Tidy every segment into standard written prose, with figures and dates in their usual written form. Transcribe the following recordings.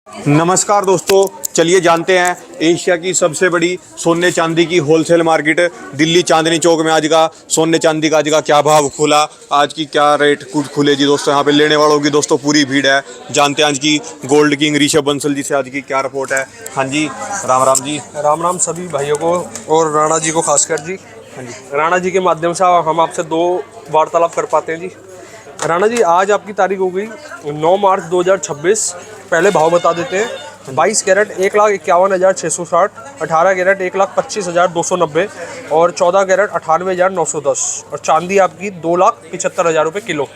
नमस्कार दोस्तों, चलिए जानते हैं एशिया की सबसे बड़ी सोने चांदी की होलसेल मार्केट दिल्ली चांदनी चौक में आज का सोने चांदी का आज का क्या भाव खुला, आज की क्या रेट खुले जी दोस्तों। यहाँ पे लेने वालों की दोस्तों पूरी भीड़ है। जानते हैं आज की गोल्ड किंग ऋषभ बंसल जी से आज की क्या रिपोर्ट है। हाँ जी, राम राम जी। राम राम सभी भाइयों को और राणा जी को खासकर जी। हाँ जी, राणा जी के माध्यम से हम आपसे दो वार्तालाप कर पाते हैं जी। राणा जी, आज आपकी तारीख हो गई 9 मार्च 2026। पहले भाव बता देते हैं। 22 कैरेट 1,51,660, 18 कैरेट 1,25,290 और 14 कैरेट 98,910 और चांदी आपकी 2,75,000 रुपये किलो।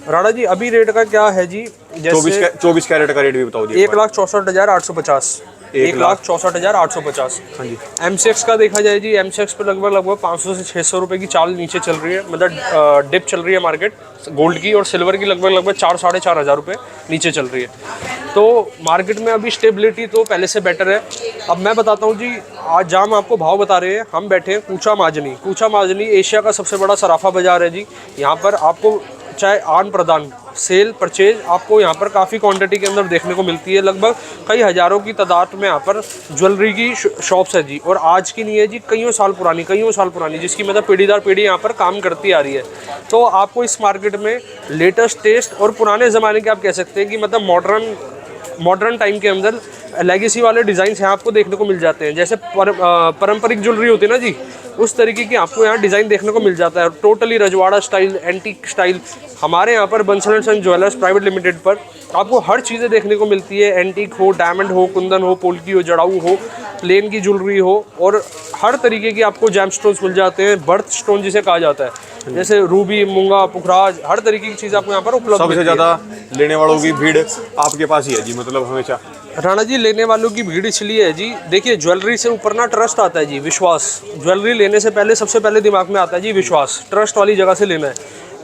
राणा जी, अभी रेट का क्या है जी? जैसे 24 कैरेट का रेट भी बताओ जी। 1,64,850, 1,64,850। हाँ जी, एमसेक्स का देखा जाए जी, एमसेक्स पे लगभग 500 से 600 रुपए की चाल नीचे चल रही है, मतलब डिप चल रही है मार्केट गोल्ड की, और सिल्वर की लगभग 4-4.5 हज़ार रुपये नीचे चल रही है। तो मार्केट में अभी स्टेबिलिटी तो पहले से बेटर है। अब मैं बताता हूँ जी, आज जहाँ हम आपको भाव बता रहे हैं, हम बैठे हैं कूचा माजनी। कूचा माजनी एशिया का सबसे बड़ा सराफा बाजार है जी। यहाँ पर आपको चाहे आदान प्रदान, सेल परचेज, आपको यहाँ पर काफ़ी क्वांटिटी के अंदर देखने को मिलती है। लगभग कई हज़ारों की तादाद में यहाँ पर ज्वेलरी की शॉप्स है जी। और आज की नहीं है जी, कईयों साल पुरानी, जिसकी मतलब पीढ़ी दर पीढ़ी यहाँ पर काम करती आ रही है। तो आपको इस मार्केट में लेटेस्ट टेस्ट और पुराने ज़माने के, आप कह सकते हैं कि मतलब मॉडर्न टाइम के अंदर लेगेसी वाले डिज़ाइंस यहाँ आपको देखने को मिल जाते हैं। जैसे पारंपरिक ज्वेलरी होती है ना जी, उस तरीके की आपको यहाँ डिज़ाइन देखने को मिल जाता है। टोटली रजवाड़ा स्टाइल, एंटीक स्टाइल। हमारे यहाँ पर Bansal and son jewellers private limited पर आपको हर चीज़ें देखने को मिलती है। एंटीक हो, डायमंड हो, कुंदन हो, पोल्की हो, जड़ाऊ हो, प्लेन की ज्वेलरी हो, और हर तरीके की आपको जेम स्टोन्स मिल जाते हैं। बर्थ स्टोन जिसे कहा जाता है, जैसे रूबी, मूंगा, पुखराज, हर तरीके की चीज़ आपको यहाँ पर उपलब्ध सबसे ज़्यादा लेने वालों की भीड़ आपके पास ही है जी, मतलब हमेशा। राणा जी, लेने वालों की भीड़ इसलिए है जी, देखिए ज्वेलरी से ऊपर ना ट्रस्ट आता है जी, विश्वास। ज्वेलरी लेने से पहले सबसे पहले दिमाग में आता है जी विश्वास। ट्रस्ट वाली जगह से लेना है।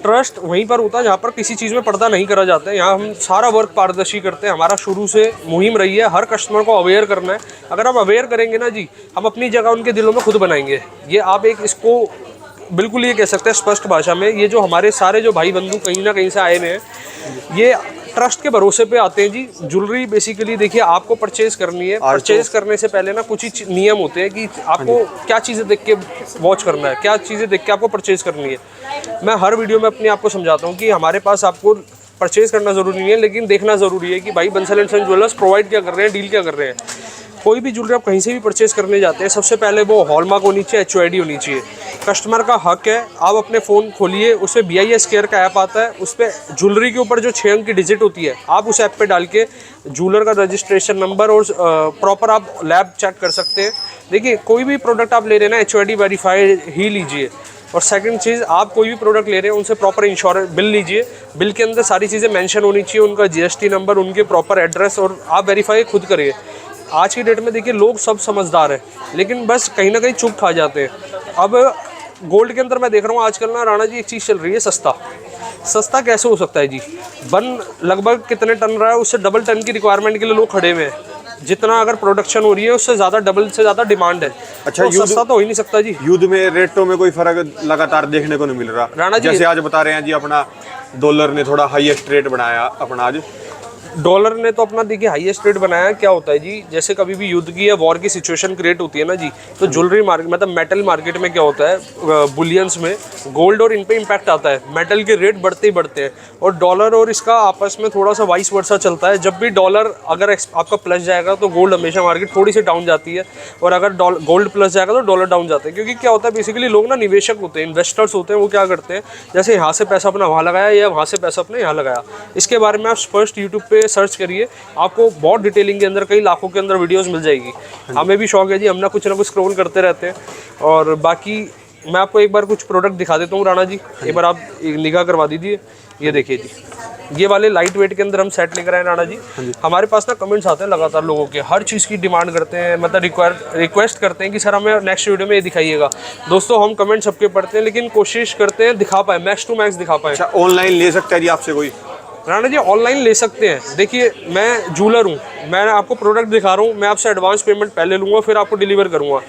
ट्रस्ट वहीं पर होता है जहाँ पर किसी चीज़ में पर्दा नहीं करा जाता है। यहाँ हम सारा वर्क पारदर्शी करते हैं। हमारा शुरू से मुहिम रही है हर कस्टमर को अवेयर करना है। अगर हम अवेयर करेंगे ना जी, हम अपनी जगह उनके दिलों में खुद बनाएंगे। ये आप एक इसको बिल्कुल ये कह सकते हैं स्पष्ट भाषा में, ये जो हमारे सारे जो भाई बंधु कहीं ना कहीं से आए हुए हैं, ये ट्रस्ट के भरोसे पे आते हैं जी। ज्वेलरी बेसिकली देखिए, आपको परचेज करनी है। परचेज करने से पहले ना कुछ ही नियम होते हैं कि आपको क्या चीज़ें देख के वॉच करना है, क्या चीज़ें देख के आपको परचेज करनी है। मैं हर वीडियो में अपने आप को समझाता हूँ कि हमारे पास आपको परचेज करना ज़रूरी नहीं है, लेकिन देखना ज़रूरी है कि भाई Bansal and son jewellers provide क्या कर रहे हैं, डील क्या कर रहे हैं। कोई भी ज्वेलरी आप कहीं से भी परचेज करने जाते हैं, सबसे पहले वो हॉलमार्क होनी चाहिए, HOID होनी चाहिए। कस्टमर का हक है। आप अपने फ़ोन खोलिए, उस पर BIS केयर का ऐप आता है, उस पर ज्वेलरी के ऊपर जो 6 अंक की डिजिट होती है, आप उस ऐप पे डाल के ज्वेलर का रजिस्ट्रेशन नंबर और प्रॉपर आप लैब चेक कर सकते हैं। देखिए, कोई भी प्रोडक्ट आप ले रहे हैं ना, HOID वेरीफाइड ही लीजिए। और सेकंड चीज़, आप कोई भी प्रोडक्ट ले रहे हैं उनसे प्रॉपर इंश्योरेंस बिल लीजिए। बिल के अंदर सारी चीज़ें मेंशन होनी चाहिए, उनका GST नंबर, उनके प्रॉपर एड्रेस, और आप वेरीफाई खुद करिए। आज की डेट में देखिए, लोग सब समझदार हैं, लेकिन बस कहीं ना कहीं चूक खा जाते हैं। अब गोल्ड के अंदर मैं देख रहा हूँ आजकल ना राणा जी, एक चीज़ चल रही है, सस्ता। सस्ता कैसे हो सकता है जी? बन लगभग कितने टन रहा है, उससे डबल टन की रिक्वायरमेंट के लिए लोग खड़े हुए हैं। जितना अगर प्रोडक्शन हो रही है उससे ज़्यादा, डबल से ज़्यादा डिमांड है। अच्छा, तो सस्ता तो हो ही नहीं सकता जी। युद्ध में रेटों में कोई फर्क लगातार देखने को नहीं मिल रहा राणा जी, जैसे आज बता रहे हैं जी, अपना डॉलर ने थोड़ा हाईएस्ट रेट बनाया अपना आज। डॉलर ने तो अपना देखिए हाईएस्ट रेट बनाया। क्या होता है जी, जैसे कभी भी युद्ध की या वॉर की सिचुएशन क्रिएट होती है ना जी, तो ज्वेलरी मार्केट मतलब मेटल मार्केट में क्या होता है, बुलियंस में गोल्ड और इन पे इम्पैक्ट आता है। मेटल के रेट बढ़ते ही बढ़ते हैं, और डॉलर और इसका आपस में थोड़ा सा वाइस वर्सा चलता है। जब भी डॉलर अगर आपका प्लस जाएगा तो गोल्ड हमेशा मार्केट थोड़ी सी डाउन जाती है, और अगर गोल्ड प्लस जाएगा तो डॉलर डाउन जाता है। क्योंकि क्या होता है, बेसिकली लोग ना निवेशक होते हैं, इन्वेस्टर्स होते हैं। वो क्या करते हैं, जैसे यहाँ से पैसा अपना वहाँ लगाया या वहाँ से पैसा अपने यहाँ लगाया। इसके बारे में आप स्पष्ट यूट्यूब पे सर्च करिए, आपको बहुत डिटेलिंग के अंदर कई लाखों के अंदर वीडियोस मिल जाएगी। हमें भी शौक है जी, हम ना कुछ स्क्रॉल करते रहते हैं। और बाकी मैं आपको एक बार कुछ प्रोडक्ट दिखा देता हूँ राणा जी, एक बार आप निगाह करवा दीजिए। ये देखिए जी, ये वाले लाइट वेट के अंदर हम सेट लेकर आए राणा जी। हमारे पास ना कमेंट्स आते हैं लगातार, लोगों के हर चीज़ की डिमांड करते हैं, मतलब रिक्वेस्ट करते हैं कि सर हमें नेक्स्ट वीडियो में ये दिखाइएगा। दोस्तों, हम कमेंट सबके पढ़ते हैं, लेकिन कोशिश करते हैं दिखा पाए, मैक्स टू मैक्स दिखा पाए। अच्छा, ऑनलाइन ले सकता है जी आपसे कोई? राणा जी, ऑनलाइन ले सकते हैं। देखिए, मैं ज्वेलर हूँ, मैं आपको प्रोडक्ट दिखा रहा हूँ, मैं आपसे एडवांस पेमेंट पहले लूँगा, फिर आपको डिलीवर करूँगा।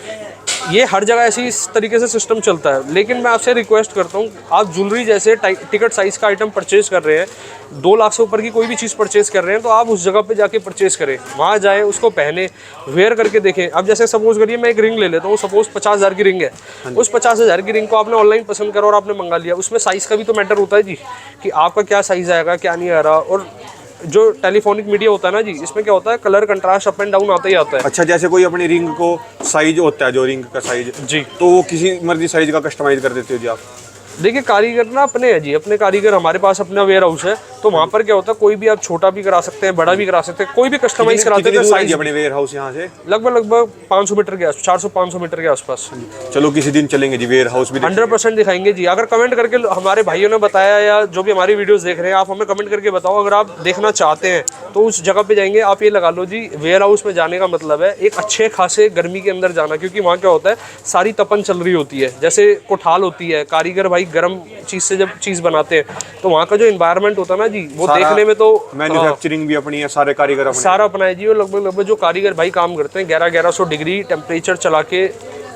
ये हर जगह ऐसी इस तरीके से सिस्टम चलता है। लेकिन मैं आपसे रिक्वेस्ट करता हूँ, आप ज्वेलरी जैसे टिकट साइज़ का आइटम परचेज कर रहे हैं, 2 लाख से ऊपर की कोई भी चीज़ परचेज कर रहे हैं, तो आप उस जगह पे जाके परचेज करें, वहाँ जाए, उसको पहने, वेयर करके देखें। अब जैसे सपोज करिए मैं एक रिंग ले लेता हूँ, सपोज 50,000 की रिंग है, उस 50,000 की रिंग को आपने ऑनलाइन पसंद करा और आपने मंगा लिया, उसमें साइज़ का भी तो मैटर होता है जी, कि आपका क्या साइज़ आएगा, क्या नहीं आ रहा। और जो टेलीफोनिक मीडिया होता है ना जी, इसमें क्या होता है, colour contrast up and down आता ही आता है। अच्छा, जैसे कोई अपनी रिंग को साइज होता है, जो रिंग का साइज जी, तो वो किसी मर्जी साइज का कस्टमाइज कर देते हो जी आप? देखिए कारीगर ना अपने हैं जी, अपने कारीगर, हमारे पास अपना वेयर हाउस है, तो वहाँ पर क्या होता है, कोई भी आप छोटा भी करा सकते हैं, बड़ा भी करा सकते हैं, कोई भी कस्टमाइज करा सकते हैं साइज। अपने वेयर हाउस यहाँ से लगभग 500 मीटर के आस 400-500 मीटर के आसपास। चलो किसी दिन चलेंगे जी, वेयर हाउस भी 100% दिखाएंगे जी। अगर कमेंट करके हमारे भाइयों ने बताया, या जो भी हमारी वीडियोस देख रहे हैं, आप हमें कमेंट करके बताओ, अगर आप देखना चाहते हैं तो उस जगह पे जाएंगे। आप ये लगा लो जी, वेयर हाउस में जाने का मतलब है एक अच्छे खासे गर्मी के अंदर जाना, क्योंकि वहाँ क्या होता है, सारी तपन चल रही होती है, जैसे कोठाल होती है, कारीगर भाई गर्म चीज़ से जब चीज़ बनाते हैं, तो वहाँ का जो इन्वायरमेंट होता है ना जी, वो देखने में तो मैन्युफैक्चरिंग भी अपनी है, सारे कारीगर अपने, सारा अपना है जी। और लगभग जो कारीगर भाई काम करते हैं 1100 डिग्री टेम्परेचर चला के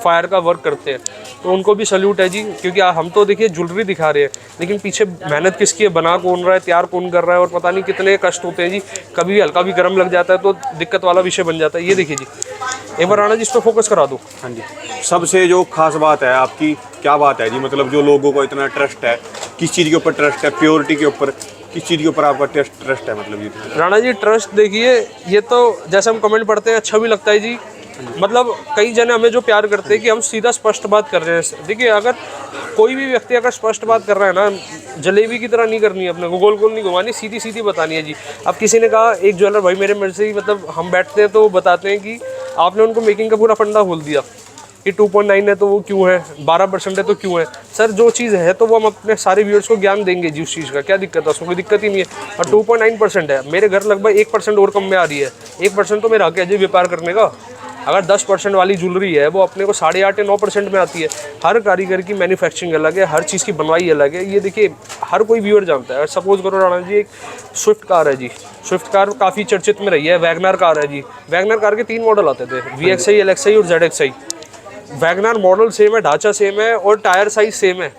फायर का वर्क करते हैं, तो उनको भी सल्यूट है जी। क्योंकि हम तो देखिए ज्वेलरी दिखा रहे हैं, लेकिन पीछे मेहनत किसकी है, बना कौन रहा है, तैयार कौन कर रहा है, और पता नहीं कितने कष्ट होते हैं जी। कभी हल्का भी गर्म लग जाता है तो दिक्कत वाला विषय बन जाता है। ये देखिए जी, एक बार राणा जी इस पर फोकस करा दो। हाँ जी, सबसे जो खास बात है आपकी, क्या बात है जी, मतलब जो लोगों को इतना ट्रस्ट है, किस चीज़ के ऊपर ट्रस्ट है, प्योरिटी के ऊपर, किस चीज़ के ऊपर आपका ट्रस्ट है, मतलब ये? राणा जी ट्रस्ट देखिए, ये तो जैसे हम कमेंट पढ़ते हैं अच्छा भी लगता है जी। मतलब कई जने हमें जो प्यार करते हैं कि हम सीधा स्पष्ट बात कर रहे हैं। देखिए अगर कोई भी व्यक्ति अगर स्पष्ट बात कर रहा है ना, जलेबी की तरह नहीं करनी है, अपने को गोल गोल नहीं घुमानी, सीधी सीधी बतानी है जी। अब किसी ने कहा, एक ज्वेलर भाई मेरे से ही, मतलब हम बैठते हैं तो बताते हैं कि आपने उनको मेकिंग का पूरा फंडा खोल दिया कि 2.9 है तो वो क्यों है, 12% है तो क्यों है। सर जो चीज़ है तो वो हम अपने सारे व्यूअर्स को ज्ञान देंगे जी, उस चीज़ का क्या दिक्कत है, उसमें कोई दिक्कत ही नहीं है। और 2.9% है, मेरे घर लगभग 1% और कम में आ रही है। 1% तो मेरा हक है जी व्यापार करने का। अगर 10% वाली ज्वेलरी है, वो अपने को 8.5 या 9% में आती है। हर कारीगर की मैन्युफैक्चरिंग अलग है, हर चीज़ की बनवाई अलग है। ये देखिए हर कोई व्यूअर जानता है। सपोज करो राणा जी, एक स्विफ्ट कार है जी, स्विफ्ट कार काफ़ी चर्चित में रही है। वैगनर कार है जी, वैगनर कार के 3 मॉडल आते थे, VXI, LXI और ZXI। वैगनर मॉडल सेम है, ढांचा सेम है और टायर साइज सेम है।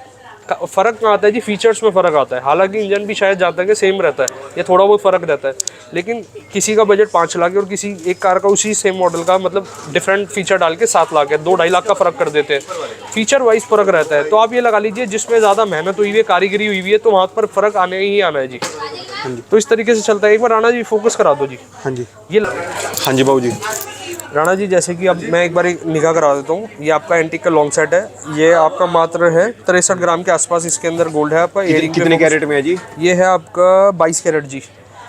फ़र्क कहाँ आता है जी, फीचर्स में फ़र्क आता है। हालांकि इंजन भी शायद जहाँ तक सेम रहता है, ये थोड़ा बहुत फ़र्क रहता है, लेकिन किसी का बजट 5 लाख है और किसी एक कार का उसी सेम मॉडल का मतलब डिफरेंट फीचर डाल के 7 लाख है, 2-2.5 लाख का फ़र्क कर देते हैं। फीचर वाइज फ़र्क रहता है। तो आप ये लगा लीजिए, जिसमें ज़्यादा मेहनत हुई है, कारीगरी हुई है, तो वहाँ पर फ़र्क आने ही आना है जी। तो इस तरीके से चलता है। एक बार राणा जी फोकस करा दो जी। हाँ जी, ये हाँ जी बाबू जी। राणा जी जैसे कि अब मैं एक बार निगाह करा देता हूँ। ये आपका एंटीक का लॉन्ग सेट है, ये आपका मात्र है 63 ग्राम के आसपास। इसके अंदर गोल्ड है आपका। कितने कैरेट में है जी? ये है आपका 22 कैरेट जी।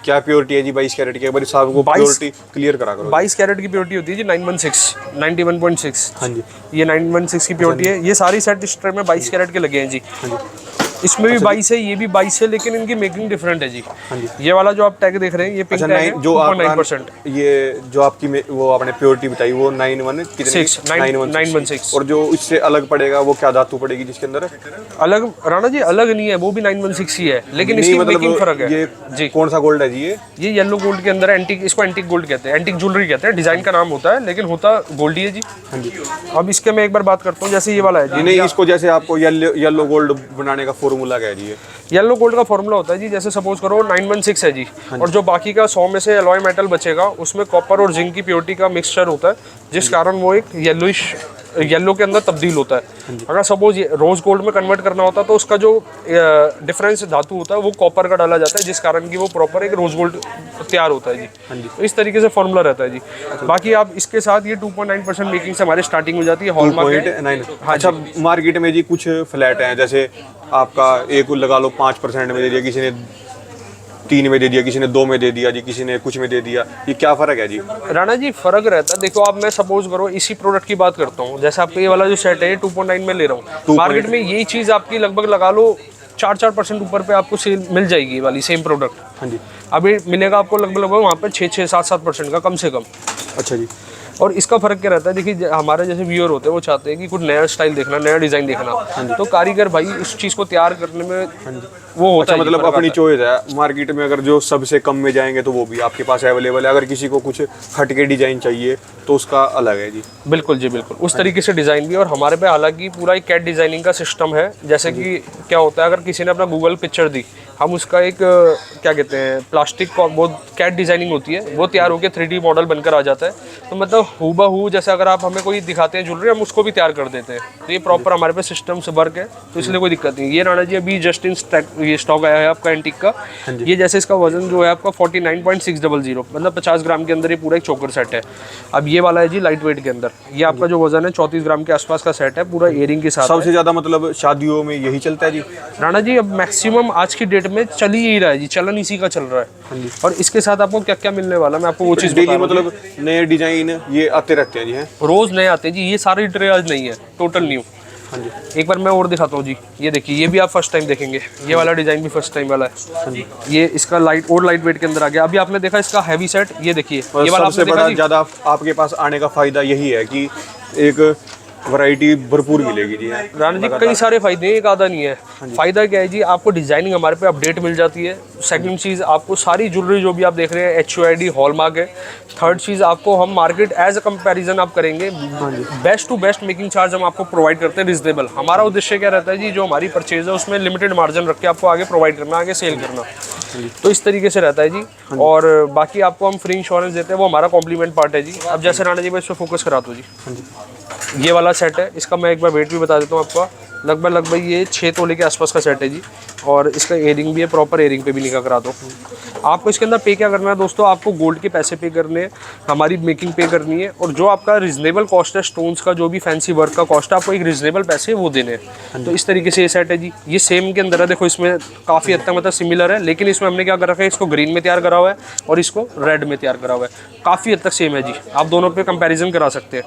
क्या प्योरिटी है जी 22 कैरेट की? एक बार साहब को प्योरिटी क्लियर करा करो। 22 कैरेट की प्योरिटी होती है जी 91.6। हाँ जी, ये 91.6 की प्योरिटी है। ये सारी सेट इस ट्रे में 22 कैरेट के लगे हैं जी। हाँ जी, इसमें भी 22 है, ये भी 22 है, लेकिन इनकी मेकिंग डिफरेंट है जी। हाँ जी। ये वाला जो आप टैग देख रहे हैं, ये पिंक टैग है, 2.9%। ये जो आपकी वो आपने प्योरिटी बताई वो 916 और जो इससे अलग पड़ेगा वो क्या धातु पड़ेगी जिसके अंदर? अलग राणा जी अलग नहीं है, वो भी 916 ही है, लेकिन इसकी मेकिंग फर्क है। ये जी कौन सा गोल्ड है जी? ये येलो गोल्ड के अंदर एंटीक, इसको एंटीक गोल्ड कहते हैं, एंटीक ज्वेलरी कहते हैं। डिजाइन का नाम होता है, लेकिन होता गोल्ड ही है जी। हाँ जी। अब इसके मैं एक बार बात करता हूँ, जैसे ये वाला है जी। नहीं, इसको जैसे आपको येलो गोल्ड बनाने का फॉर्मूला क्या है जी? येलो गोल्ड का फॉर्मूला होता है जी, जैसे सपोज करो 916 है जी, और जो बाकी का 100 में से एलॉय मेटल बचेगा, उसमें कॉपर और जिंक की प्योरिटी का मिक्सचर होता है, जिस कारण वो एक येलो के अंदर तब्दील होता है। अगर सपोज रोज गोल्ड में कन्वर्ट करना होता है तो उसका जो डिफरेंस धातु होता है वो कॉपर का डाला जाता है, जिस कारण की वो प्रॉपर एक रोज गोल्ड तैयार होता है जी। तो इस तरीके से फॉर्मूला रहता है जी। बाकी आप इसके साथ ये 2.9% मेकिंग से हमारे स्टार्टिंग हो जाती है। हॉलमार्क 2.9। अच्छा, मार्केट में जी कुछ फ्लैट हैं, जैसे आपका एक लगा लो 5% में दे दिया, किसी ने 3 में दे दिया, किसी ने 2 में दे दिया जी, किसी ने कुछ में दे दिया। ये क्या फ़र्क है जी? राणा जी फ़र्क रहता है। देखो आप, मैं सपोज करो इसी प्रोडक्ट की बात करता हूँ, जैसे आपका ये वाला जो सेट है 2.9 में ले रहा हूँ। मार्केट में यही चीज़ आपकी लगभग लगा लो 4% ऊपर पे आपको सेल मिल जाएगी, ये वाली सेम प्रोडक्ट। हाँ जी। अभी मिलेगा आपको लगभग वहाँ पर 6-7% का कम से कम। अच्छा जी। और इसका फर्क क्या रहता है, देखिए हमारे जैसे व्यूअर होते हैं वो चाहते हैं कि कुछ नया स्टाइल देखना, नया डिज़ाइन देखना, तो कारीगर भाई उस चीज़ को तैयार करने में वो होता है। मतलब अपनी चॉइस है, मार्केट में अगर जो सबसे कम में जाएंगे तो वो भी आपके पास अवेलेबल है, अगर किसी को कुछ हटके डिजाइन चाहिए तो उसका अलग है जी। बिल्कुल जी बिल्कुल, उस तरीके से डिज़ाइन भी। और हमारे पे हालांकि पूरा एक कैट डिज़ाइनिंग का सिस्टम है। जैसे कि क्या होता है, अगर किसी ने अपना गूगल पिक्चर दी, हम उसका एक क्या कहते हैं प्लास्टिक का वो कैट डिज़ाइनिंग होती है, वो तैयार होकर 3D मॉडल बनकर आ जाता है। तो मतलब हूबहू जैसे अगर आप हमें कोई दिखाते हैं ज्वेलरी, हम उसको भी तैयार कर देते हैं। तो ये प्रॉपर हमारे पे सिस्टम से वर्क है, तो इसलिए कोई दिक्कत नहीं। ये राणा जी अभी जस्ट इन ये स्टॉक आया है आपका एंटीक का। ये जैसे इसका वजन जो है आपका 49.600, मतलब 50 ग्राम के अंदर ये पूरा एक चोकर सेट है। अब ये वाला है जी लाइट वेट के अंदर, ये आपका जो वजन है 34 ग्राम के आसपास का सेट है, पूरा इयरिंग के साथ। सबसे ज्यादा मतलब शादियों में यही चलता है जी राणा जी? अब मैक्सिमम आज की डेट में चल ही यही रहा है जी, चलन इसी का चल रहा है। और इसके साथ आपको क्या क्या मिलने वाला, मैं आपको वो चीज़ डेली मतलब नए डिजाइन ये आते रहते हैं जी? हैं रोज नए आते हैं जी, ये सारे ट्रे आज नहीं है, टोटल न्यू। हाँ जी। एक बार मैं और दिखाता हूँ जी, ये देखिए, ये भी आप फर्स्ट टाइम देखेंगे, ये वाला डिजाइन भी फर्स्ट टाइम वाला है। ये इसका लाइट और लाइट वेट के अंदर आ गया। अभी आपने देखा इसका हैवी सेट, ये देखिए ये वाला सबसे आपने बड़ा देखा जी। ज्यादा आपके पास आने का फायदा यही है कि एक वैरायटी भरपूर मिलेगी जी। राणा जी कई सारे फायदे हैं, एक आधा नहीं है। फायदा क्या है जी, आपको डिजाइनिंग हमारे पे अपडेट मिल जाती है। सेकंड चीज़, आपको सारी ज्वेलरी जो भी आप देख रहे हैं HUID हॉलमार्क है। थर्ड चीज़, आपको हम मार्केट एज अ कंपैरिजन आप करेंगे, best to best making charge हम आपको प्रोवाइड करते हैं रिजनेबल। हमारा उद्देश्य क्या रहता है जी, जो हमारी परचेज है उसमें लिमिटेड मार्जिन रख के आपको आगे प्रोवाइड करना, आगे सेल करना। तो इस तरीके से रहता है जी। और बाकी आपको हम फ्री इंश्योरेंस देते हैं, वो हमारा कॉम्प्लीमेंट पार्ट है जी। अब जैसे राणा जी मैं इस पर फोकस कराता हूँ जी, ये वाला सेट है, इसका मैं एक बार वेट भी बता देता हूँ आपका। लगभग ये 6 तोले के आसपास का सेट है जी। और इसका एयरिंग भी है, प्रॉपर एयरिंग पे भी निकाह करा दो। आपको इसके अंदर पे क्या करना है दोस्तों, आपको गोल्ड के पैसे पे करने हैं, हमारी मेकिंग पे करनी है, और जो आपका रिजनेबल कॉस्ट है स्टोन्स का, जो भी फैंसी वर्क का कॉस्ट है, आपको एक रिजनेबल पैसे वो देने हैं। तो इस तरीके से ये सेट है जी। ये सेम के अंदर है, देखो इसमें काफ़ी हद तक मतलब सिमिलर है, लेकिन इसमें हमने क्या कर रखा है, इसको ग्रीन में तैयार करा हुआ है और इसको रेड में तैयार करा हुआ है। काफ़ी हद तक सेम है जी, आप दोनों पे कंपैरिजन करा सकते हैं।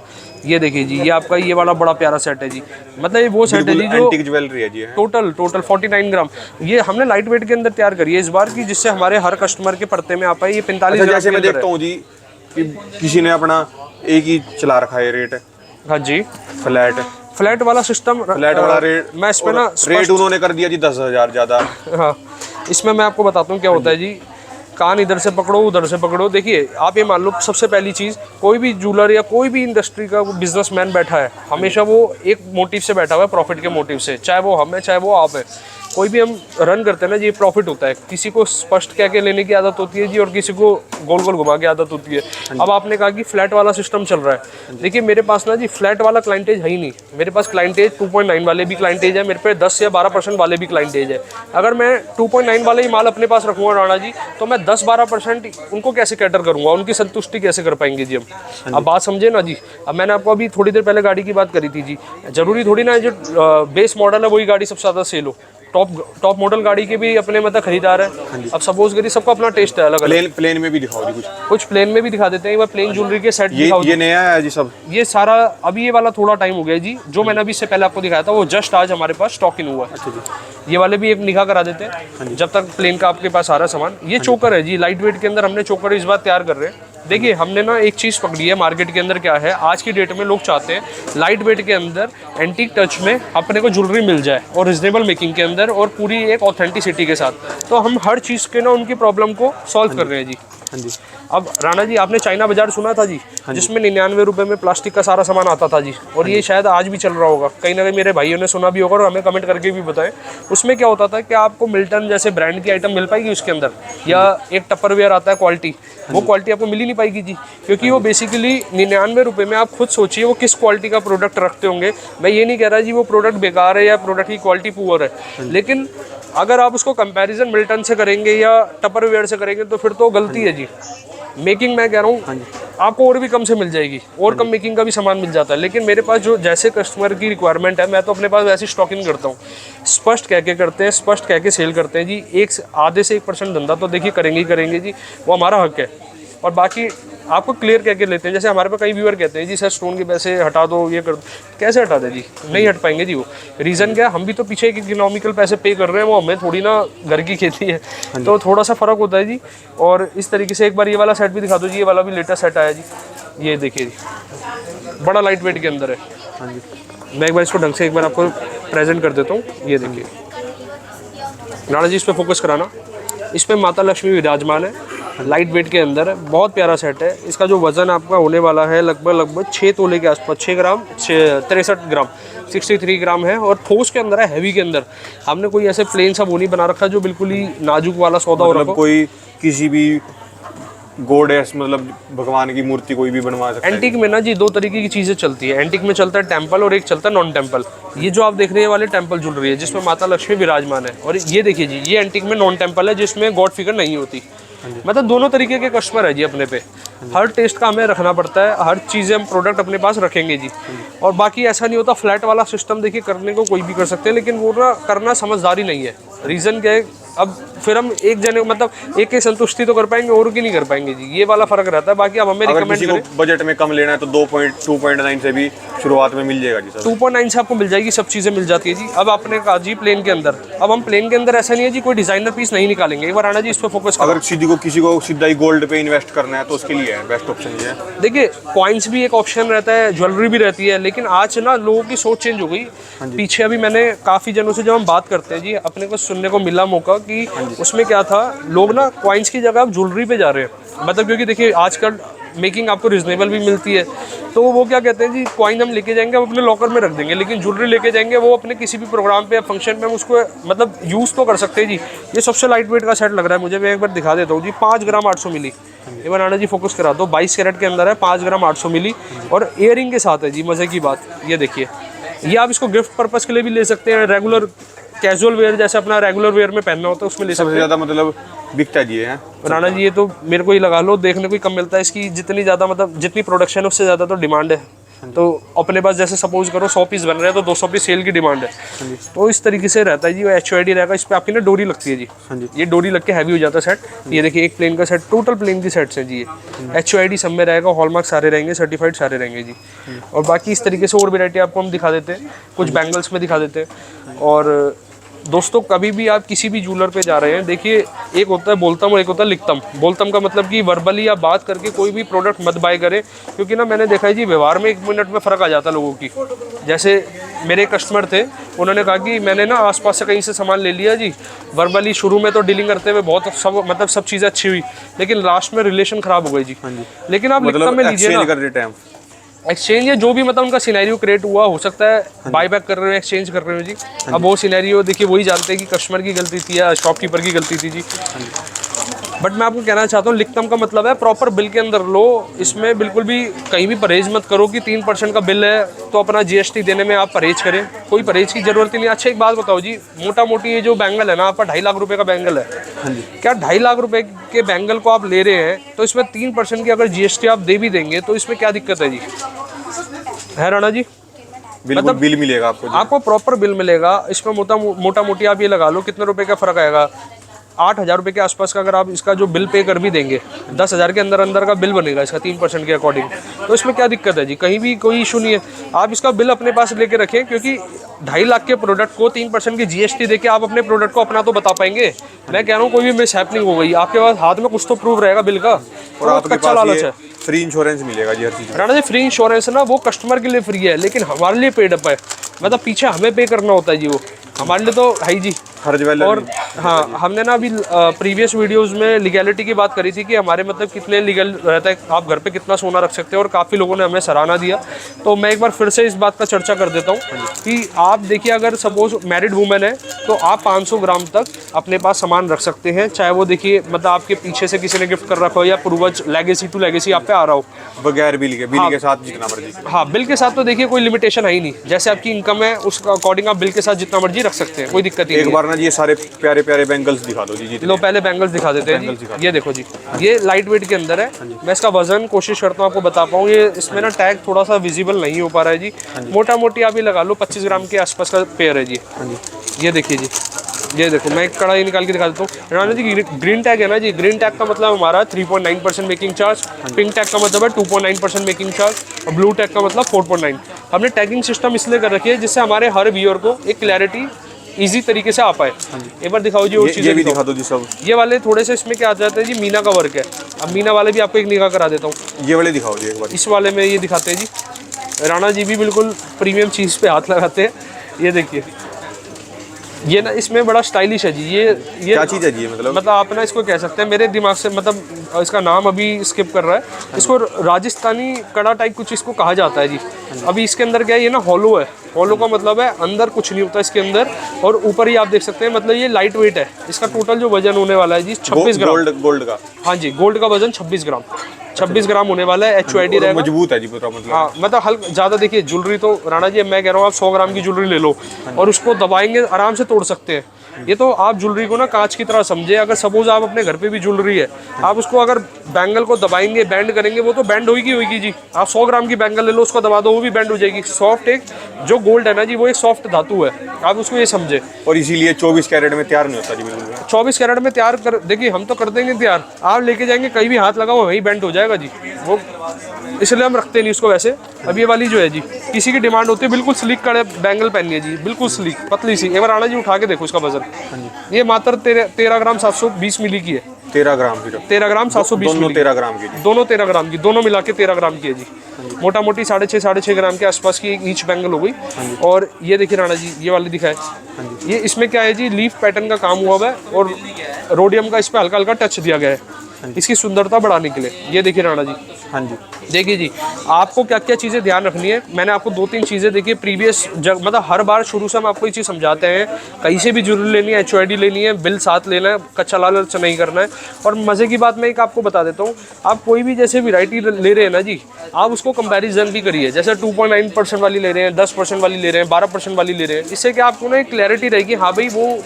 ये देखिए जी, ये आपका ये वाला बड़ा प्यारा सेट है जी। मतलब ये वो सेट है जी जो एंटीक ज्वेलरी है जी। टोटल 49 ग्राम। ये हमने लाइट वेट के अंदर तैयार करी है इस बार की, जिससे हमारे हर कस्टमर के पड़ते में आ पाए। ये 45 ग्राम जैसे मैं देखता हूँ जी कि किसी ने अपना एक ही चला रखा है रेट। हाँ जी, फ्लैट वाला सिस्टम, फ्लैट वाला रेट, मैं इस पे ना रेट उन्होंने कर दिया जी 10,000 ज़्यादा। हाँ, इसमें मैं आपको बताता हूँ क्या होता है जी। कान इधर से पकड़ो उधर से पकड़ो। देखिए आप ये मान लो, सबसे पहली चीज़, कोई भी ज्वेलर या कोई भी इंडस्ट्री का बिजनेसमैन बैठा है, हमेशा वो एक मोटिव से बैठा हुआ है, प्रॉफिट के मोटिव से। चाहे वो हम है, चाहे वो आप है, कोई भी हम रन करते हैं ना जी, प्रॉफिट होता है। किसी को स्पष्ट कह के लेने की आदत होती है जी, और किसी को गोल गोल घुमा के आदत होती है। अब आपने कहा कि फ्लैट वाला सिस्टम चल रहा है, देखिए मेरे पास ना जी फ्लैट वाला क्लाइंटेज है ही नहीं। मेरे पास क्लाइंटेज 2.9 वाले भी क्लाइंटेज है, मेरे पे 10 या 12% वाले भी क्लाइंटेज है। अगर मैं 2.9 वाले ही माल अपने पास रखूँगा राणा जी, तो मैं 10-12% उनको कैसे कैटर करूँगा, उनकी संतुष्टि कैसे कर पाएंगे जी हम। अब बात समझे ना जी। अब मैंने आपको अभी थोड़ी देर पहले गाड़ी की बात करी थी जी, जरूरी थोड़ी ना जो बेस मॉडल है वही गाड़ी सबसे ज़्यादा सेल हो। टॉप मॉडल गाड़ी के भी अपने मतलब खरीदार है। अब सपोज करिए सबका अपना टेस्ट है अलग अलग। प्लेन में भी दिखाओ जी कुछ प्लेन में भी दिखा देते हैं। एक बार प्लेन ज्वेलरी के सेट दिखाओ। ये नया है जी सब। ये सारा अभी ये वाला थोड़ा टाइम हो गया जी, जो मैंने अभी इससे पहले आपको दिखाया था वो जस्ट आज हमारे पास स्टॉक इन हुआ है। अच्छा जी। ये वाले भी एक निकाह करा देते हैं जब तक प्लेन का आपके पास आ रहा है सामान। ये चोकर है जी, लाइट वेट के अंदर हमने चोकर इस बार तैयार कर रहे हैं। देखिए हमने ना एक चीज़ पकड़ी है मार्केट के अंदर, क्या है आज की डेट में लोग चाहते हैं लाइट वेट के अंदर एंटीक टच में अपने को ज्वेलरी मिल जाए, और रिजनेबल मेकिंग के अंदर, और पूरी एक ऑथेंटिसिटी के साथ। तो हम हर चीज़ के ना उनकी प्रॉब्लम को सॉल्व कर रहे हैं जी। हाँ जी। अब राणा जी आपने चाइना बाजार सुना था जी, जिसमें 99 रुपए में प्लास्टिक का सारा सामान आता था जी, और ये शायद आज भी चल रहा होगा। कहीं ना कहीं मेरे भाइयों ने सुना भी होगा और हमें कमेंट करके भी बताएं। उसमें क्या होता था कि आपको मिल्टन जैसे ब्रांड की आइटम मिल पाएगी उसके अंदर, या एक टपरवेयर आता है क्वालिटी, वो क्वालिटी आपको मिल ही नहीं पाएगी जी, क्योंकि वो बेसिकली 99 रुपये में, आप खुद सोचिए वो किस क्वालिटी का प्रोडक्ट रखते होंगे। मैं ये नहीं कह रहा जी वो प्रोडक्ट बेकार है या प्रोडक्ट की क्वालिटी पुअर है, लेकिन अगर आप उसको कंपैरिजन मिल्टन से करेंगे या टपरवेयर से करेंगे तो फिर तो गलती है जी। मेकिंग मैं कह रहा हूँ आपको और भी कम से मिल जाएगी, और कम मेकिंग का भी सामान मिल जाता है, लेकिन मेरे पास जो जैसे कस्टमर की रिक्वायरमेंट है मैं तो अपने पास वैसे स्टॉकिंग करता हूँ। स्पष्ट कह के करते हैं, स्पष्ट कह के सेल करते हैं जी। आधे से 1% धंधा तो देखिए करेंगे ही करेंगे जी, वो हमारा हक है। और बाकी आपको क्लियर कह के लेते हैं। जैसे हमारे पे कई व्यूअर कहते हैं जी सर स्टोन के पैसे हटा दो, ये कर दो। कैसे हटा दे जी, नहीं हट पाएंगे जी। वो रीज़न क्या है, हम भी तो पीछे एक इकोनॉमिकल पैसे पे कर रहे हैं, वो हमें थोड़ी ना घर की खेती है, तो थोड़ा सा फ़र्क होता है जी। और इस तरीके से एक बार ये वाला सेट भी दिखा दो जी, ये वाला भी लेटेस्ट सेट आया जी, ये देखिए जी। बड़ा लाइट वेट के अंदर है। हाँ जी, मैं एक बार इसको ढंग से एक बार आपको प्रेजेंट कर देता हूँ। ये देखिए राणा जी, इस पर फोकस कराना। इस पर माता लक्ष्मी विराजमान है, लाइट वेट के अंदर है, बहुत प्यारा सेट है। इसका जो वजन आपका होने वाला है लगभग 6 तोले के आसपास, 6 ग्राम 63 ग्राम 63 ग्राम है। और ठोस के अंदर है, हैवी के अंदर। हमने कोई ऐसे प्लेन सा वो नहीं बना रखा जो बिल्कुल ही नाजुक वाला सौदा हो रखा मतलब कोई किसी भी गॉडेस, मतलब भगवान की मूर्ति कोई भी बनवा सकता है। एंटीक में ना जी 2 तरीके की चीज़ें चलती है। एंटीक में चलता है टेम्पल और एक चलता है नॉन टेम्पल। ये जो आप देख रहे हैं वाले टेम्पल ज्वेलरी है जिसमें माता लक्ष्मी विराजमान है। और ये देखिए जी, ये एंटीक में नॉन टेम्पल है जिसमें गॉड फिगर नहीं होती। मतलब दोनों तरीके के कस्टमर है जी अपने पे। हर टेस्ट का हमें रखना पड़ता है, हर चीज़ें हम प्रोडक्ट अपने पास रखेंगे जी। और बाकी ऐसा नहीं होता फ्लैट वाला सिस्टम, देखिए करने को कोई भी कर सकते हैं, लेकिन वो ना करना समझदारी नहीं है। रीज़न क्या है, अब फिर हम एक जने मतलब एक की संतुष्टि तो कर पाएंगे और की नहीं कर पाएंगे जी, ये वाला फर्क रहता है। बाकी अब हमें अगर रिकमेंड किसी को बजट में कम लेना है तो 2.9 से भी शुरुआत में मिल जाएगा जी सर। 2.9 से आपको मिल जाएगी, सब चीज़ें मिल जाती है जी। अब आपने कहा जी प्लेन के अंदर, अब हम प्लेन के अंदर ऐसा नहीं है जी कोई डिजाइनर पीस नहीं निकालेंगे। एक बार राणा जी इस पर फोकस करो। अगर किसी को सीधा ही गोल्ड पे इन्वेस्ट करना है तो उसके लिए है बेस्ट ऑप्शन ये है। देखिए कॉइन्स भी एक ऑप्शन रहता है, ज्वेलरी भी रहती है, लेकिन आज ना लोगों की सोच चेंज हो गई। पीछे अभी मैंने काफ़ी जनों से जब हम बात करते हैं जी, अपने को सुनने को मिला मौका कि उसमें क्या था, लोग ना कॉइन्स की जगह अब ज्वेलरी पे जा रहे हैं। मतलब क्योंकि देखिए आजकल मेकिंग आपको रिजनेबल भी मिलती है, तो वो क्या कहते हैं जी, कॉइन हम लेके जाएंगे, हम अपने लॉकर में रख देंगे, लेकिन ज्वेलरी लेके जाएंगे वो अपने किसी भी प्रोग्राम पे या फंक्शन में हम उसको मतलब यूज़ तो कर सकते हैं जी। ये सबसे लाइट वेट का सेट लग रहा है मुझे, मैं एक बार दिखा देता हूँ जी। 5 ग्राम 800 मिली। एक बार राणा जी फोकस करा दो। 22 कैरेट के अंदर है, 5 ग्राम 800 मिली और इयरिंग के साथ है जी। मज़े की बात ये देखिए, ये आप इसको गिफ्ट पर्पज़ के लिए भी ले सकते हैं, रेगुलर कैजुअल वेयर जैसे अपना रेगुलर वेयर में पहनना होता है उसमें ले सकते सबसे हैं। ज़्यादा मतलब बिकता जी है राणा जी ये तो मेरे को ही लगा लो, देखने को ही कम मिलता है। इसकी जितनी ज़्यादा मतलब जितनी प्रोडक्शन है उससे ज़्यादा तो डिमांड है। तो अपने पास जैसे सपोज करो 100 पीस बन रहे हैं तो 200 पीस सेल की डिमांड है। तो इस तरीके से रहता है जी। वो HOID रहेगा। इस पर आपकी ना डोरी लगती है जी। ये डोरी लग के हैवी हो जाता है सेट। ये देखिए एक प्लेन का सेट, टोटल प्लेन की सेट्स हैं जी। ये HOID सब में रहेगा, हॉलमार्क सारे रहेंगे, सर्टिफाइड सारे रहेंगे जी। और बाकी इस तरीके से और वेराइटी आपको हम दिखा देते हैं, कुछ बैंगल्स में दिखा देते हैं। और दोस्तों कभी भी आप किसी भी ज्वेलर पे जा रहे हैं, देखिए एक होता है बोलतम और एक होता है लिखतम। बोलतम का मतलब कि वर्बली या बात करके कोई भी प्रोडक्ट मत बाय करें, क्योंकि ना मैंने देखा है जी व्यवहार में 1 मिनट में फ़र्क आ जाता है लोगों की। जैसे मेरे कस्टमर थे, उन्होंने कहा कि मैंने ना आसपास से कहीं से सामान ले लिया जी, वर्बली शुरू में तो डीलिंग करते हुए बहुत सब चीज़ें अच्छी हुई, लेकिन लास्ट में रिलेशन ख़राब हो गई जी। लेकिन आप लिखतम में लीजिए ना, एक्सचेंज या जो भी मतलब उनका सिनेरियो क्रिएट हुआ हो सकता है, बाय बैक कर रहे हो, एक्सचेंज कर रहे हो जी। अब वो सिनेरियो देखिए वही जानते हैं कि कस्टमर की गलती थी या शॉपकीपर की गलती थी जी। बट मैं आपको कहना चाहता हूँ लिखतम का मतलब है प्रॉपर बिल के अंदर लो। इसमें बिल्कुल भी कहीं भी परहेज मत करो कि 3% का बिल है तो अपना GST देने में आप परहेज करें, कोई परहेज की जरूरत ही नहीं। अच्छा एक बात बताओ जी, मोटा मोटी ये जो बैंगल है ना आपका 2.5 लाख रुपए का बैंगल है, क्या 2.5 लाख रुपए के बैंगल को आप ले रहे हैं तो इसमें 3% की अगर GST आप दे भी देंगे तो इसमें क्या दिक्कत है जी? है राणा जी? बिल्कुल बिल मिलेगा आपको प्रॉपर बिल मिलेगा। इसमें मोटा मोटी आप ये लगा लो कितने रुपए का फर्क आएगा, 8,000 रुपये के आसपास का अगर आप इसका जो बिल पे कर भी देंगे, 10,000 के अंदर अंदर का बिल बनेगा इसका 3% के अकॉर्डिंग। तो इसमें क्या दिक्कत है जी? कहीं भी कोई इशू नहीं है। आप इसका बिल अपने पास लेके रखें, क्योंकि 2.5 लाख के प्रोडक्ट को 3% की GST देके आप अपने प्रोडक्ट को अपना तो बता पाएंगे। मैं कह रहा हूँ कोई भी मिस हैपनिंग हो गई, आपके पास हाथ में कुछ तो प्रूफ रहेगा बिल का। और आपके पास ये फ्री इंश्योरेंस मिलेगा जी हर चीज़। राणा जी फ्री इंश्योरेंस ना वो कस्टमर के लिए फ्री है, लेकिन हमारे लिए पेड अप है। मतलब पीछे हमें पे करना होता है जी, वो हमारे लिए तो है जी। हर ज्वेलर और हाँ, हमने ना अभी प्रीवियस वीडियोस में लीगैलिटी की बात करी थी कि हमारे मतलब कितने लीगल रहता है, आप घर पे कितना सोना रख सकते हैं, और काफ़ी लोगों ने हमें सराहना दिया। तो मैं एक बार फिर से इस बात का चर्चा कर देता हूँ कि आप देखिए अगर सपोज मैरिड वुमेन है तो आप 500 ग्राम तक अपने पास सामान रख सकते हैं, चाहे वो देखिए मतलब आपके पीछे से किसी ने गिफ्ट कर रखा हो या पूर्वज लेगेसी टू लेगेसी आप पे आ रहा हो, बगैर बिल के साथ जितना मर्जी। हाँ, बिल के साथ तो देखिए कोई लिमिटेशन है ही नहीं, जैसे आपकी इनकम है उसका अकॉर्डिंग आप बिल के साथ जितना मर्जी रख सकते हैं, कोई दिक्कत नहीं। एक बार ना ये सारे प्यारे प्यारे बैंगल्स दिखा दो जी। लो पहले बैंगल्स दिखा देते हैं जी। ये देखो जी, ये लाइट वेट के अंदर है। मैं इसका वजन कोशिश करता हूँ आपको बता पाऊँ। ये इसमें ना टैग थोड़ा सा विजिबल नहीं हो पा रहा है जी। मोटा मोटी आप ये लगा लो 25 ग्राम के आसपास का पेयर है जी। ये देखिए जी, ये देखो मैं एक कढ़ाई निकाल के दिखा देता हूँ। राणा जी ग्रीन टैग है ना जी, ग्रीन टैग का मतलब हमारा 3.9% मेकिंग चार्ज, पिंक टैग का मतलब है 2.9% मेकिंग चार्ज, और ब्लू टैग का मतलब 4.9। हमने टैगिंग सिस्टम इसलिए कर रखी है जिससे हमारे हर व्यूअर को एक क्लैरिटी इजी तरीके से आ पाए। एक बार दिखाओ जी और चीज़ें भी दिखा दो जी सब। ये वाले थोड़े से इसमें क्या आ जाता है जी, मीना का वर्क है। अब मीना वाले भी आपको एक निगाह करा देता हूँ। ये वाले दिखाओ जी एक बार। इस वाले में ये दिखाते हैं जी, राणा जी भी बिल्कुल प्रीमियम चीज़ पे हाथ लगाते हैं। ये देखिए, ये ना इसमें बड़ा स्टाइलिश है जी। ये क्या चीज़ है जी ये, मतलब आप ना इसको कह सकते हैं, मेरे दिमाग से मतलब इसका नाम अभी स्किप कर रहा है। इसको राजस्थानी कड़ा टाइप कुछ इसको कहा जाता है जी। अभी इसके अंदर क्या है, ये ना हॉलो है। हॉलो का मतलब है अंदर कुछ नहीं होता इसके अंदर, और ऊपर ही आप देख सकते हैं, मतलब ये लाइट वेट है। इसका टोटल जो वजन होने वाला है जी 26 ग्राम। गोल्ड का। हाँ जी, गोल्ड का वजन 26 ग्राम, 26 ग्राम होने वाला है। HUID रहेगा। मजबूत है जी पूरा, मतलब हाँ, मतलब हल्का ज़्यादा। देखिए ज्वेलरी तो राणा जी, मैं कह रहा हूँ आप 100 ग्राम की ज्वेलरी ले लो और उसको दबाएंगे आराम से तोड़ सकते हैं। ये तो आप ज्वेलरी को ना कांच की तरह समझे। अगर सपोज आप अपने घर पे भी ज्वेलरी है, आप उसको अगर बैंगल को दबाएंगे, बैंड करेंगे, वो तो बैंड होगी जी। आप 100 ग्राम की बैंगल ले लो, उसको दबा दो, वो भी बैंड हो जाएगी। सॉफ्ट, एक जो गोल्ड है ना जी, वो एक सॉफ्ट धातु है, आप उसको ये समझे। और इसीलिए 24 कैरेट में तैयार नहीं होता जी बिल्कुल। 24 कैरेट में तैयार कर, देखिए हम तो कर देंगे तैयार, आप लेके जाएंगे कहीं भी हाथ लगाओ वहीं बेंट हो जाएगा जी वो, इसलिए हम रखते नहीं उसको वैसे। अब ये वाली जो है जी, किसी की डिमांड होती है बिल्कुल स्लिक कड़े बैंगल पहननी है जी, बिल्कुल स्लिक पतली सी। एक बार राणा जी उठा के देखो इसका वजन। ये मात्र 13 ग्राम 720 मिली की है। 13 ग्राम की, 13 ग्राम 720 दोनों मिली। 13 ग्राम की, दोनों 13 ग्राम की, दोनों मिला के 13 ग्राम की है जी। मोटा मोटी 6.5 ग्राम के आसपास की एक ईच बैंगल हो गई। और ये देखिए राणा जी, ये वाली दिखाए, ये इसमें क्या है जी, लीफ पैटर्न का काम हुआ है और रोडियम का इस पे हल्का हल्का टच दिया गया है इसकी सुंदरता बढ़ाने के लिए। ये देखिए राणा जी, हाँ जी, देखिए जी, आपको क्या क्या चीज़ें ध्यान रखनी है। मैंने आपको 2-3 चीज़ें देखिए प्रीवियस मतलब हर बार शुरू से हम आपको ये चीज़ समझाते हैं, कहीं से भी ज्वेलरी लेनी है, HUID लेनी है, बिल साथ लेना है, कच्चा लालच नहीं करना है। और मज़े की बात मैं एक आपको बता देता हूँ, आप कोई भी जैसे वैरायटी ले रहे हैं ना जी, आप उसको कंपैरिजन भी करिए। जैसे 2.9% वाली ले रहे हैं, 10% वाली ले रहे हैं, 12% वाली ले रहे हैं, इससे क्या आपको ना एक क्लैरिटी रहेगी, हाँ भाई वो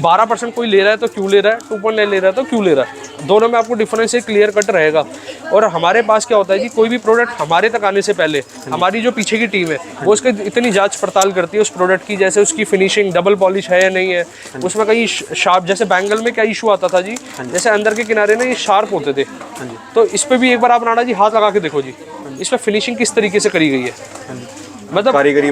12% कोई ले रहा है तो क्यों ले रहा है, 2.9 ले रहा है तो क्यों ले रहा है, दोनों में आपको डिफरेंस एक क्लियर कट रहेगा। और हमारे पास क्या होता है कि कोई भी प्रोडक्ट हमारे तक आने से पहले हमारी जो पीछे की टीम है वो उसके इतनी जांच पड़ताल करती है उस प्रोडक्ट की, जैसे उसकी फिनिशिंग डबल पॉलिश है या नहीं है, उसमें कहीं शार्प, जैसे बैंगल में क्या इशू आता था जी, जैसे अंदर के किनारे ना ये शार्प होते थे, तो इस पर भी एक बार आप राणा जी हाथ लगा के देखो जी, इस पर फिनिशिंग किस तरीके से करी गई है। मतलब कारीगरी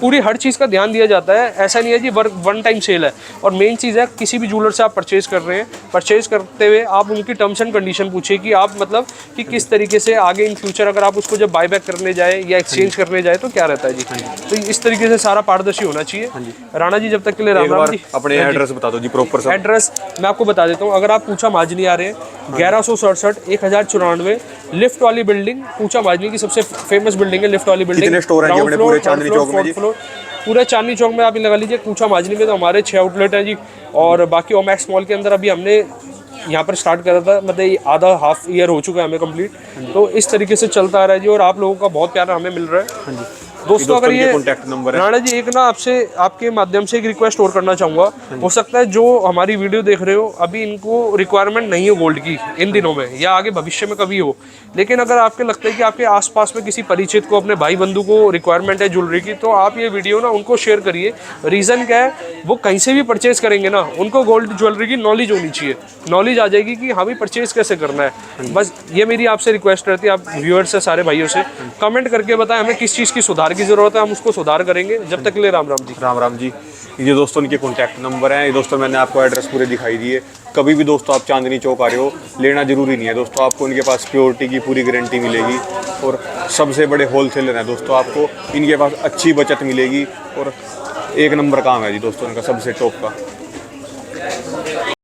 पूरी हर चीज़ का ध्यान दिया जाता है। ऐसा नहीं है जी वन टाइम सेल है। और मेन चीज़ है, किसी भी ज्वेलर से आप परचेज कर रहे हैं, परचेज करते हुए आप उनकी टर्म्स एंड कंडीशन पूछिए कि आप मतलब कि किस तरीके से आगे इन फ्यूचर अगर आप उसको जब बाय बैक करने जाए या एक्सचेंज करने जाए तो क्या रहता है जी। तो इस तरीके से सारा पारदर्शी होना चाहिए। राणा जी जब तक के लिए राम राम जी। अपने एड्रेस बता दो जी, प्रॉपर सब एड्रेस मैं आपको बता देता हूँ। अगर आप पूछा माजनी आ रहे हैं, 1167 1094 लिफ्ट वाली बिल्डिंग, पूछा माजनी की सबसे फेमस बिल्डिंग है, लिफ्ट वाली बिल्डिंग। कितने स्टोर हैं अपने पूरे चांदनी चौक में जी? पूरे चांदनी चौक में आप लगा लीजिए, कूचा माजनी में तो हमारे 6 आउटलेट हैं जी। और बाकी ओमैक्स मॉल के अंदर अभी हमने यहाँ पर स्टार्ट करा था, मतलब आधा हाफ ईयर हो चुका है हमें कंप्लीट। तो इस तरीके से चलता आ रहा है जी, और आप लोगों का बहुत प्यार हमें मिल रहा है दोस्तों। अगर ये कॉन्टैक्ट नंबर है राणा जी, एक ना आपसे आपके माध्यम से एक रिक्वेस्ट और करना चाहूँगा। हो सकता है जो हमारी वीडियो देख रहे हो अभी इनको रिक्वायरमेंट नहीं हो गोल्ड की इन दिनों में, या आगे भविष्य में कभी हो, लेकिन अगर आपके लगता है कि आपके आसपास में किसी परिचित को, अपने भाई बंधु को रिक्वायरमेंट है ज्वेलरी की, तो आप ये वीडियो ना उनको शेयर करिए। रीज़न क्या है, वो कहीं से भी परचेज करेंगे ना, उनको गोल्ड ज्वेलरी की नॉलेज होनी चाहिए। नॉलेज आ जाएगी कि हाँ भाई परचेज कैसे करना है। बस ये मेरी आपसे रिक्वेस्ट रहती है, आप व्यूअर्स से, सारे भाइयों से कमेंट करके बताएं हमें किस चीज़ की सुधार की ज़रूरत है, हम उसको सुधार करेंगे। जब तक के लिए राम राम जी। राम राम जी। ये दोस्तों इनके कॉन्टैक्ट नंबर हैं। ये दोस्तों मैंने आपको एड्रेस पूरे दिखाई दिए। कभी भी दोस्तों आप चांदनी चौक आ रहे हो, लेना जरूरी नहीं है दोस्तों, आपको इनके पास प्योरिटी की पूरी गारंटी मिलेगी और सबसे बड़े होलसेलर हैं दोस्तों। आपको इनके पास अच्छी बचत मिलेगी और एक नंबर काम है जी दोस्तों इनका, सबसे टॉप का।